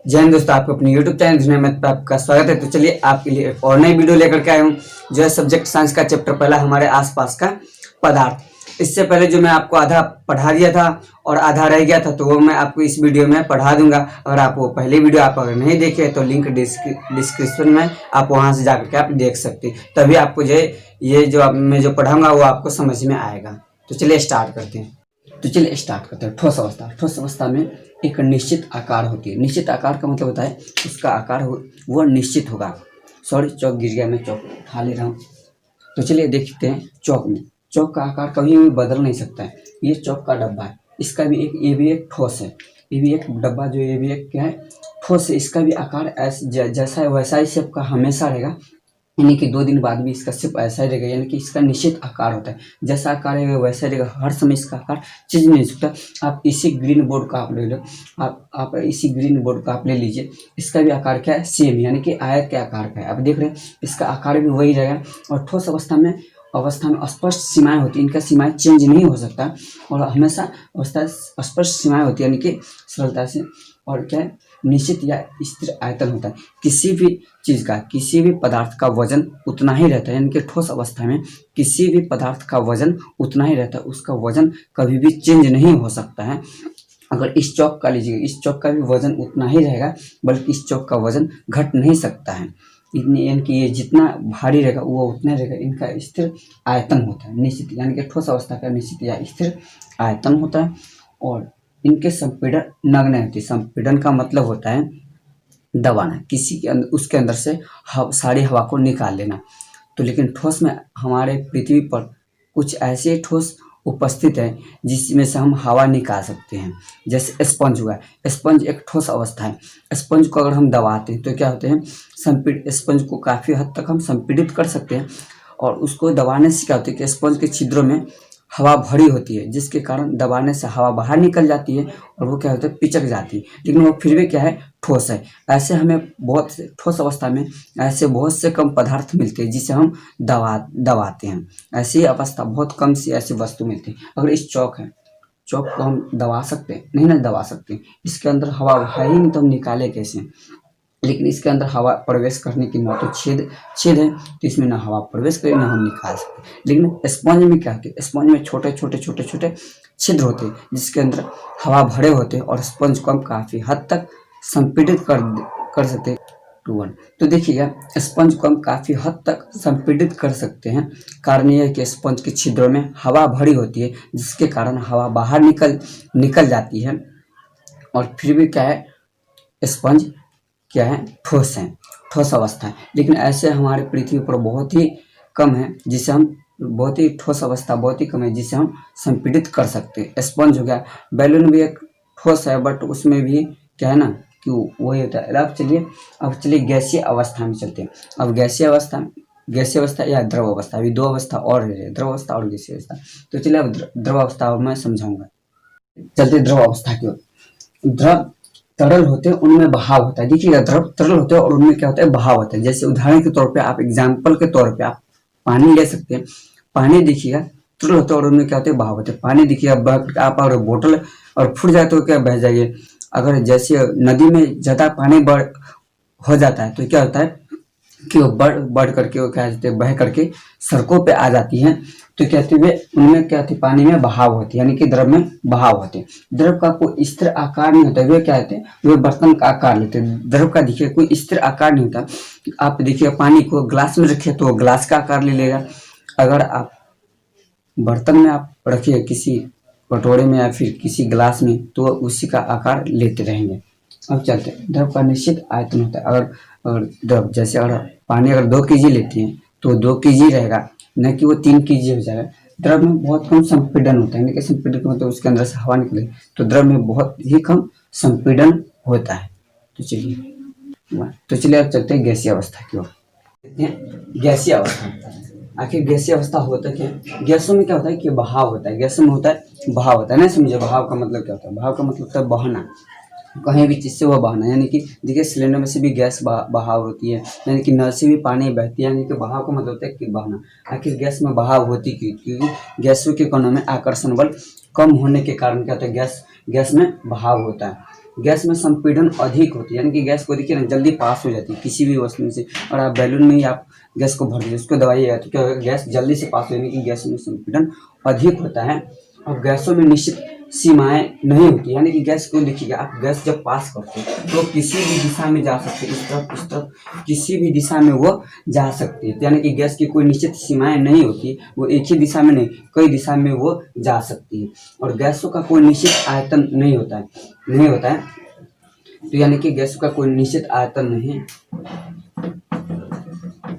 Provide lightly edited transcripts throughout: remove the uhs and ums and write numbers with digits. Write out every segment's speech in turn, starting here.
जय हिंद दोस्तों, आपको अपनी YouTube चैनल दुनियामत पर आपका स्वागत है। तो चलिए आपके लिए एक और नई वीडियो लेकर के आया हूँ, जो है सब्जेक्ट साइंस का चैप्टर पहला हमारे आसपास का पदार्थ। इससे पहले जो मैं आपको आधा पढ़ा दिया था और आधा रह गया था, तो वो मैं आपको इस वीडियो में पढ़ा दूंगा। अगर आप वो पहली वीडियो आप अगर नहीं देखे तो लिंक डिस्क्रिप्शन में आप वहाँ से जाकर के आप देख सकते हैं, तभी आपको जो ये जो मैं जो पढ़ाऊंगा वो आपको समझ में आएगा। तो चलिए स्टार्ट करते हैं। ठोस अवस्था। ठोस अवस्था में एक निश्चित आकार होती है। निश्चित आकार का मतलब होता है उसका आकार वो निश्चित होगा। सॉरी, चौक गिर गया, मैं चौक उठा ले रहा हूँ। तो चलिए देखते हैं चौक में। चौक का आकार कभी भी बदल नहीं सकता है। ये चौक का डब्बा है, इसका भी ये भी एक ठोस है। ये भी एक डब्बा जो ये भी एक क्या है, ठोस है। इसका भी आकार जैसा है वैसा ही शेप का हमेशा रहेगा, यानी कि 2 दिन बाद भी इसका सिर्फ ऐसा ही रहेगा। यानी कि इसका निश्चित आकार होता है, जैसा आकार है वैसा ही रहेगा। हर समय इसका आकार चेंज नहीं सकता। आप इसी ग्रीन बोर्ड का आप ले लो, आप इसी ग्रीन बोर्ड का आप ले लीजिए। इसका भी आकार क्या है, सेम, यानी कि आयत के आकार का है। आप देख रहे हैं इसका आकार भी वही रहेगा। और ठोस अवस्था में स्पष्ट सीमाएं होती हैं। इनका सीमाएं चेंज नहीं हो सकता और हमेशा अवस्था स्पष्ट सीमाएं होती है, यानी कि सरलता से। और क्या है, निश्चित या स्थिर आयतन होता है। किसी भी चीज़ का, किसी भी पदार्थ का वजन उतना ही रहता है, यानी कि ठोस अवस्था में किसी भी पदार्थ का वजन उतना ही रहता है। उसका वजन कभी भी चेंज नहीं हो सकता है। अगर इस चौक का लीजिएगा, इस चौक का भी वजन उतना ही रहेगा, बल्कि इस चौक का वजन घट नहीं सकता है। इतनी, यानी कि ये जितना भारी रहेगा वो उतना रहेगा। इनका स्थिर आयतन होता है, निश्चित, यानी कि ठोस अवस्था का निश्चित या स्थिर आयतन होता है। और इनके संपीड़न नगण्य होती है। संपीड़न का मतलब होता है दबाना, किसी के अंदर, उसके अंदर से सारी हवा को निकाल लेना। तो लेकिन ठोस में हमारे पृथ्वी पर कुछ ऐसे ठोस उपस्थित है जिसमें से हम हवा निकाल सकते हैं। जैसे स्पंज हुआ, स्पंज एक ठोस अवस्था है। स्पंज को अगर हम दबाते हैं तो क्या होते हैं, स्पंज को काफ़ी हद तक हम संपीड़ित कर सकते हैं। और उसको दबाने से क्या होता है कि स्पंज के छिद्रों में हवा भरी होती है, जिसके कारण दबाने से हवा बाहर निकल जाती है और वो क्या होता है, पिचक जाती है। लेकिन वो फिर भी क्या है, ठोस है। ऐसे हमें बहुत से ठोस अवस्था में ऐसे बहुत से कम पदार्थ मिलते हैं जिसे हम दबाते हैं। ऐसी अवस्था बहुत कम सी ऐसी वस्तु मिलती है। अगर इस चौक है, चौक को हम दबा सकते हैं? नहीं ना दबा सकते। इसके अंदर हवा है ही नहीं, तो हम निकाले कैसे? लेकिन इसके अंदर हवा प्रवेश करने की ना तो छेद है, तो इसमें ना हवा प्रवेश करे ना हम निकाल सकते। लेकिन स्पंज में क्या होती है, स्पंज में छोटे छोटे छिद्र होते हैं जिसके अंदर हवा भरे होते हैं और स्पंज को हम काफ़ी हद तक संपीड़ित कर सकते हैं। 2-1। तो देखिएगा, स्पंज को हम काफ़ी हद तक संपीड़ित कर सकते हैं। कारण यह है कि स्पंज के छिद्रों में हवा भरी होती है, जिसके कारण हवा बाहर निकल जाती है। और फिर भी क्या है, स्पंज क्या है, ठोस है, ठोस अवस्था है। लेकिन ऐसे हमारे पृथ्वी पर बहुत ही कम है जिसे हम, बहुत ही ठोस अवस्था बहुत ही कम है जिसे हम संपीड़ित कर सकते हैं। स्पंज हो गया, बैलून भी एक ठोस है, बट उसमें भी क्या है ना कि वही होता है। अब चलिए गैसीय अवस्था में चलते हैं। अब गैसीय अवस्था या द्रव अवस्था, अभी 2 अवस्था और है, द्रव अवस्था और गैसीय अवस्था। तो चलिए अब द्रव अवस्था मैं समझाऊंगा। चलते द्रव अवस्था की ओर। द्रव तरल होते हैं, उनमें बहाव होता है। देखिएगा, द्रव तरल होते हैं और उनमें क्या होता है, बहाव होता है। जैसे उदाहरण के तौर पे आप एग्जाम्पल के तौर पे आप पानी ले सकते हैं। पानी देखिएगा तरल होता है और उनमें क्या होते हैं, बहाव होते हैं। पानी देखिएगा, आप अगर बोतल और फूट जाए तो क्या बह जाइए। अगर जैसे नदी में ज़्यादा पानी हो जाता है तो क्या होता है कि वो बढ़ करके वो क्या कहते हैं, बह करके सड़कों पे आ जाती हैं। तो कहते हुए उनमें क्या होती है, पानी में बहाव होती है, यानी कि द्रव में बहाव होते हैं। द्रव का कोई स्थिर आकार नहीं होता। वे क्या होते हैं, वे बर्तन का आकार लेते हैं। द्रव का देखिए कोई स्थिर आकार नहीं होता। आप देखिए पानी को ग्लास में रखे तो ग्लास का आकार ले लेगा। अगर आप बर्तन में आप रखिए, किसी कटोरे में या फिर किसी गिलास में, तो उसी का आकार लेते रहेंगे। अब चलते हैं, द्रव का निश्चित आयतन होता है। अगर द्रव जैसे अगर पानी अगर 2 kg लेती है तो 2 kg रहेगा, न कि वो 3 kg हो जाएगा। द्रव में बहुत कम संपीड़न होता है, यानी कि संपीड़न मतलब उसके अंदर से हवा निकले, तो द्रव में बहुत ही कम संपीड़न होता है। तो चलिए अब चलते हैं गैसीय अवस्था की ओर। गैसीय अवस्था, आखिर गैसीय अवस्था होता क्या है? गैसों में क्या होता है कि बहाव होता है। गैसों में होता है बहाव होता है। नहीं समझे, बहाव का मतलब क्या होता है? बहाव का मतलब होता है बहना, कहीं भी चीज़ से वो बहाना। यानी कि देखिए, सिलेंडर में से भी गैस बहाव होती है, यानी कि नल से भी पानी बहती है, यानी कि बहाव का मतलब होता है कि बहना। आखिर गैस में बहाव होती क्योंकि गैसों के कणों में आकर्षण बल कम होने के कारण क्या होता है, गैस में बहाव होता है। गैस में संपीड़न अधिक होती है, यानी कि गैस को देखिए ना जल्दी पास हो जाती है किसी भी वस्तु में से। और आप बैलून में ही आप गैस को भर दीजिए, उसको दबाइएगा तो क्या होगा, गैस जल्दी से पास हो, यानी कि गैस में संपीड़न अधिक होता है। और गैसों में निश्चित सीमाएं नहीं होती, यानी कि गैस को देखिएगा, आप गैस जब पास करते हैं तो किसी भी दिशा में जा सकते हैं, इस तरफ किसी भी दिशा में वो जा सकती है। यानी कि गैस की कोई निश्चित सीमाएं नहीं होती, वो एक ही दिशा में नहीं कई दिशा में वो जा सकती है। और गैसों का कोई निश्चित आयतन नहीं होता है, तो यानी कि गैसों का कोई निश्चित आयतन नहीं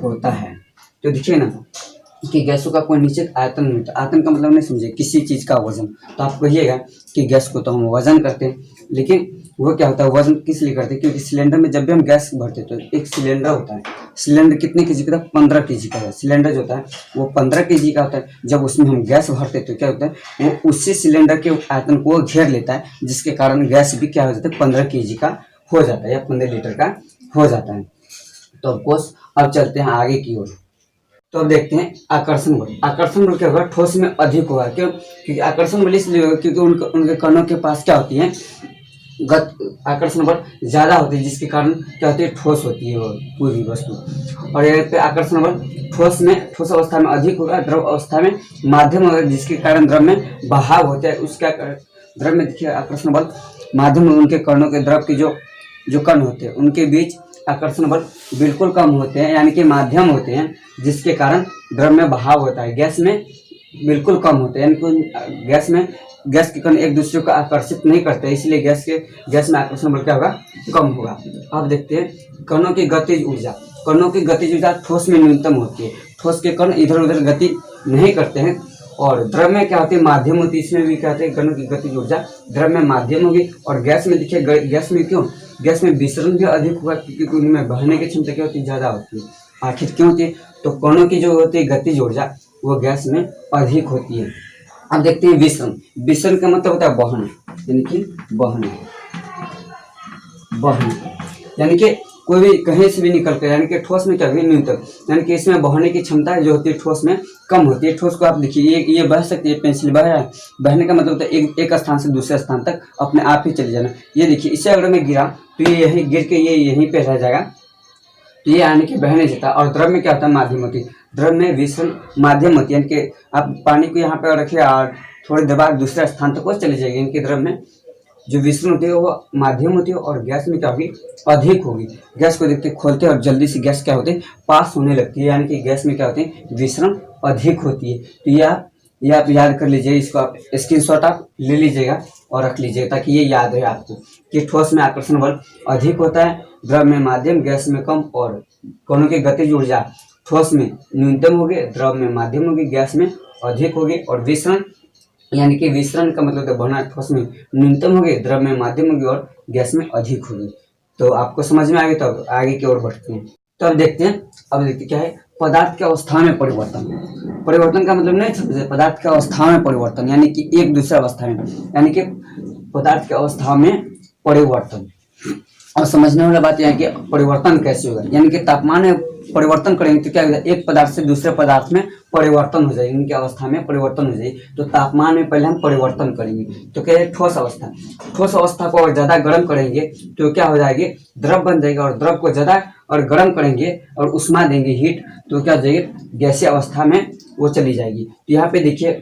होता है। तो देखिए ना कि गैसों का कोई निश्चित आयतन नहीं होता। आयतन का मतलब नहीं समझे, किसी चीज़ का वजन। तो आप कहिएगा कि गैस को तो हम वजन करते हैं, लेकिन वो क्या होता है, वजन किस लिए करते हैं, क्योंकि सिलेंडर में जब भी हम गैस भरते हैं तो एक सिलेंडर होता है। सिलेंडर कितने केजी का था, 15 केजी का है। सिलेंडर जो होता है वो 15 केजी का होता है। जब उसमें हम गैस भरते हैं तो क्या होता है, वो उसी सिलेंडर के आयतन को घेर लेता है, जिसके कारण गैस भी क्या हो जाता है, 15 केजी का हो जाता है या 15 लीटर का हो जाता है। तो ऑफकोर्स अब चलते हैं आगे की ओर। तो अब देखते हैं आकर्षण बल। आकर्षण बल क्या होगा, ठोस में अधिक होगा। क्यों, क्योंकि आकर्षण बल इसलिए होगा क्योंकि उनके कणों के पास क्या होती है, आकर्षण बल ज्यादा होती है, जिसके कारण क्या होती है, ठोस होती है वो पूरी वस्तु। और यहाँ पे आकर्षण बल ठोस अवस्था में अधिक होगा, द्रव अवस्था में माध्यम होगा, जिसके कारण द्रव में बहाव होता है। उसका द्रव में देखिए आकर्षण बल माध्यम, उनके कणों के द्रव के जो कण होते हैं उनके बीच आकर्षण बल बिल्कुल कम होते हैं, यानी कि माध्यम होते हैं, जिसके कारण द्रव में बहाव होता है। गैस में बिल्कुल कम होते हैं, यानी कि गैस के कण एक दूसरे को आकर्षित नहीं करते, इसलिए गैस में आकर्षण बल क्या होगा, कम होगा। अब देखते हैं कणों की गतिज ऊर्जा ठोस में न्यूनतम होती है। ठोस के कण इधर उधर गति नहीं करते हैं। और द्रव में क्या होती है, माध्यम होती है। इसमें भी क्या होता है, कणों की गतिज ऊर्जा द्रव में माध्यम होगी। और गैस में देखिए, गैस में विसरण भी अधिक होगा, क्योंकि उनमें बहने की क्षमता क्या होती है, ज्यादा होती है। आखिर क्यों होती है, तो कणों की जो होती है गतिज ऊर्जा वो गैस में अधिक होती है। अब देखते हैं विसरण का मतलब होता है बहना, यानी कि बहना, यानी कि कोई भी कहीं से भी निकल कर, यानी कि ठोस में क्या होगी, न्यूनतम, यानी कि इसमें बहने की क्षमता जो होती है ठोस में कम होती है। ठोस को आप देखिए, ये बह सकती है, पेंसिल बहने का मतलब होता है एक स्थान से दूसरे स्थान तक अपने आप ही चले जाना। ये देखिए, इससे अगर मैं गिरा तो ये यहीं गिर के ये यहीं पे रह जाएगा, तो ये यानी कि बहने जाता है। और द्रव में क्या होता है, माध्यम होती है। द्रव में विसरण माध्यम होती है, यानी कि आप पानी को यहाँ पे रखिए और थोड़ी देर बाद दूसरे स्थान तक वो चले जाएगी। इनके द्रव में जो विसरण होती है वो माध्यम होती है। और गैस में क्या होगी, अधिक होगी। गैस को देखते खोलते हैं और जल्दी से गैस क्या होती है, पास होने लगती है, यानी कि गैस में क्या होती है, विसरण अधिक होती है। तो ये आप याद कर लीजिए, इसको आप स्क्रीनशॉट आप ले लीजिएगा और रख लीजिएगा, ताकि ये याद रहे आपको कि ठोस में आकर्षण बल अधिक होता है, द्रव में माध्यम, गैस में कम। और कणों की गतिज ऊर्जा ठोस में न्यूनतम होगी, द्रव में माध्यम होगी, गैस में अधिक होगी। और विसरण, यानी कि विसरण का मतलब बहना ठोस में न्यूनतम होगी, द्रव में माध्यम होगी और गैस में अधिक होगी। तो आपको समझ में आ गया, तो आगे की ओर बढ़ते हैं। तो अब देखते हैं क्या है, पदार्थ की अवस्था में परिवर्तन का मतलब नहीं समझे, पदार्थ की अवस्था में परिवर्तन, यानी कि एक दूसरे अवस्था में, यानी कि पदार्थ की अवस्था में परिवर्तन। और समझने वाला बात यह है कि परिवर्तन कैसे होगा, यानी कि तापमान में परिवर्तन करेंगे तो क्या होगा, एक पदार्थ से दूसरे पदार्थ में परिवर्तन हो जाएगी, इनकी अवस्था में परिवर्तन हो जाएगी। तो तापमान में पहले हम परिवर्तन करेंगे, तो क्या है, ठोस अवस्था को और ज्यादा गर्म करेंगे तो क्या हो जाएगी, द्रव बन जाएगा। और द्रव को ज्यादा और गर्म करेंगे और उष्मा देंगे, हीट, तो क्या हो जाएगी, गैसीय अवस्था में वो चली जाएगी। तो यहाँ पे देखिए,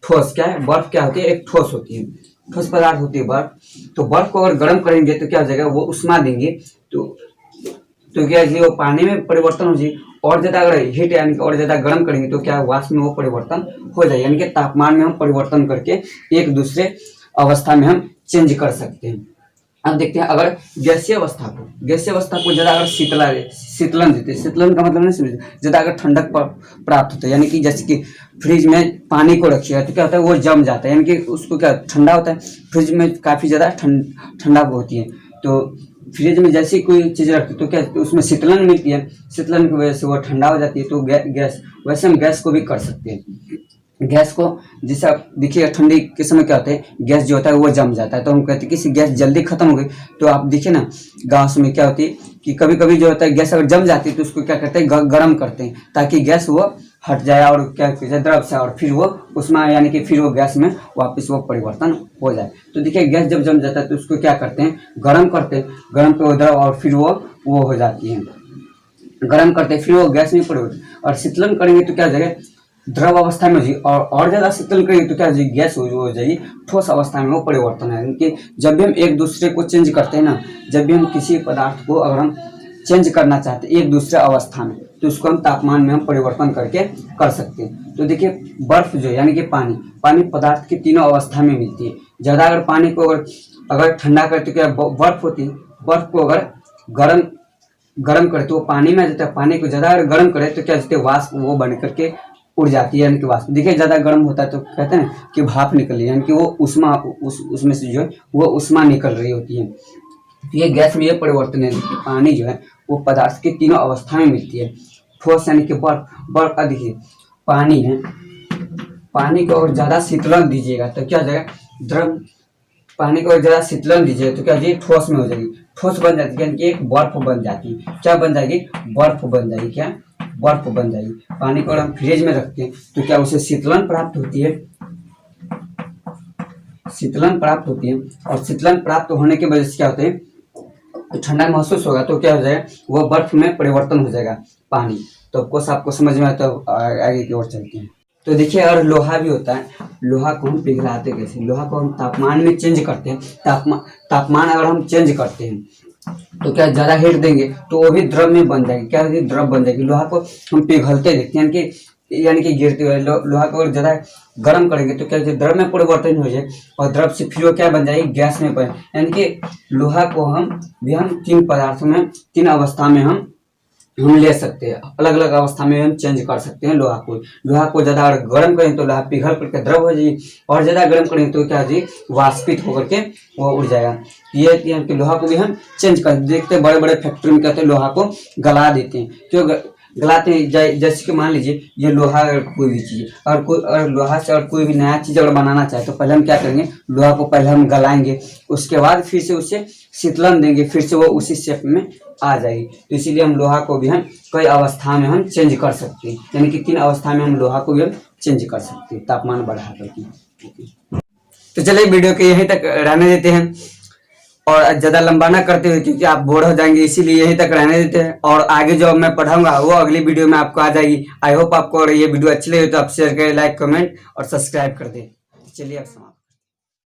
ठोस क्या है, बर्फ क्या होती है, एक ठोस होती है, ठोस पदार्थ होती है बर्फ। तो बर्फ को अगर गर्म करेंगे तो क्या हो जाएगा, वो उष्मा देंगे, तो क्या है, वो पानी में परिवर्तन हो जाएगी। और ज्यादा अगर हीट यानी कि और ज्यादा गर्म करेंगे तो क्या वाष्प में वो परिवर्तन हो जाएगा, यानी कि तापमान में हम परिवर्तन करके एक दूसरे अवस्था में हम चेंज कर सकते हैं। अब देखते हैं, अगर गैसीय अवस्था को ज्यादा अगर शीतलन देते, शीतलन का मतलब नहीं समझे, ज्यादा अगर ठंडक प्राप्त होता है, यानी कि जैसे कि फ्रिज में पानी को रखिएगा तो क्या होता है, वो जम जाता है, यानी कि उसको क्या ठंडा होता है, फ्रिज में काफी ज्यादा ठंडा होती है। तो फ्रिज में जैसी कोई चीज रखते तो क्या, तो उसमें शीतलन मिलती है, शीतलन की वजह से वो ठंडा हो जाती है। तो गैस, वैसे हम गैस को भी कर सकते हैं। गैस को जैसे आप देखिएगा, ठंडी के समय क्या होता है, गैस जो होता है वो जम जाता है, तो हम कहते हैं कि गैस जल्दी खत्म हो गई। तो आप देखिए ना, गाँव में क्या होती है कि कभी कभी जो होता है गैस अगर जम जाती है तो उसको क्या करते हैं, गर्म करते हैं, ताकि गैस वो हट जाए और क्या कहते द्रव से, और फिर वो उष्मा यानी कि फिर वो गैस में वापस वो परिवर्तन हो जाए। तो देखिए गैस जब जम जाता है तो उसको क्या करते हैं, गर्म करते हैं, गर्म पे वो द्रव और फिर वो हो जाती है, गर्म करते हैं फिर वो गैस में परिवर्तन, और शीतलन करेंगे तो क्या हो जाएगा, द्रव अवस्था में हो जाएगी, और ज़्यादा शीतल करेंगे तो क्या हो जाएगी, गैस हो जाएगी, ठोस अवस्था में वो परिवर्तन है। क्योंकि जब भी हम एक दूसरे को चेंज करते हैं ना, जब भी हम किसी पदार्थ को अगर हम चेंज करना चाहते हैं एक दूसरे अवस्था में, तो उसको हम तापमान में हम परिवर्तन करके कर सकते हैं। तो देखिए बर्फ जो यानी कि पानी पदार्थ की तीनों अवस्था में मिलती है। ज़्यादा अगर पानी को अगर ठंडा करे तो क्या बर्फ होती है, बर्फ को अगर गर्म करे तो वो पानी में आ जाता है, पानी को ज़्यादा अगर गर्म करे तो क्या होते हैं, वाष्प वो बन करके उड़ जाती है, यानी कि वाष्प। देखिए ज़्यादा गर्म होता है तो कहते हैं ना कि भाप निकल रही है, यानी कि वो उष्मा उसमें से जो है वो उष्मा निकल रही होती है। ये गैस में ये परिवर्तन है कि पानी जो है वो पदार्थ की तीनों अवस्था में मिलती है। ठोस यानी कि बर्फ का देखिए पानी है, पानी को अगर ज़्यादा शीतलन दीजिएगा तो क्या हो जाएगा, द्रव, पानी को ज़्यादा शीतलन दीजिएगा तो क्या हो जाएगी, ठोस में हो जाएगी, ठोस बन जाती है, यानी कि एक बर्फ बन जाती है। क्या बन जाएगी, बर्फ बन जाएगी, क्या बर्फ बन जाएगी। पानी को अगर हम फ्रिज में रखते हैं तो क्या उसे शीतलन प्राप्त होती है, शीतलन प्राप्त होती है, और शीतलन प्राप्त होने की वजह से क्या होता है, तो ठंडा महसूस होगा तो क्या हो जाएगा, वो बर्फ में परिवर्तन हो जाएगा पानी। तो ऑफकोर्स आपको समझ में आता है, आगे की ओर चलते हैं। तो देखिए और लोहा भी होता है, लोहा को हम पिघलाते कैसे, लोहा को हम तापमान में चेंज करते हैं, तापमान अगर हम चेंज करते हैं तो क्या ज़्यादा हीट देंगे तो वो भी द्रव में बन जाएगी, क्या होगी, द्रव बन जाएगी। लोहा को हम पिघलते देखते हैं यानी कि गिरते हुए लोहा को अगर ज़्यादा गर्म करेंगे तो क्या द्रव में परिवर्तन हो जाए, और द्रव से फिर वो क्या बन जाएगी, गैस में बन, यानी कि लोहा को हम तीन पदार्थों में, तीन अवस्था में हम ले सकते हैं, अलग अलग अवस्था में हम चेंज कर सकते हैं लोहा को ज़्यादा अगर गर्म करें तो लोहा पिघल करके द्रव हो जाएगी, और ज़्यादा गर्म करें तो क्या हो जाएगी, वाष्पित होकर के वो उड़ जाएगा। ये कि लोहा को भी हम चेंज कर देखते हैं, बड़े बड़े फैक्ट्री में कहते हैं लोहा को गला देते हैं, क्यों गलाते हैं, जैसे कि मान लीजिए ये लोहा कोई भी चीज़, और लोहा से और कोई भी नया चीज़ अगर बनाना चाहे तो पहले हम क्या करेंगे, लोहा को पहले हम गलाएंगे, उसके बाद फिर से उसे शीतलन देंगे, फिर से वो उसी शेप में आ जाएगी। तो इसीलिए हम लोहा को भी हम कई अवस्था में हम चेंज कर सकते हैं, यानी कि 3 अवस्था में हम लोहा को भी हम चेंज कर सकते हैं तापमान बढ़ा करके। तो चलिए वीडियो को यहीं तक रहने देते हैं, और ज़्यादा लंबा ना करते हुए, क्योंकि आप बोर हो जाएंगे, इसीलिए यहीं तक रहने देते हैं। और आगे जो मैं पढ़ाऊंगा वो अगली वीडियो में आपको आ जाएगी। आई होप आपको ये वीडियो अच्छी लगे तो आप शेयर करें, लाइक, कमेंट और सब्सक्राइब कर दें। चलिए अब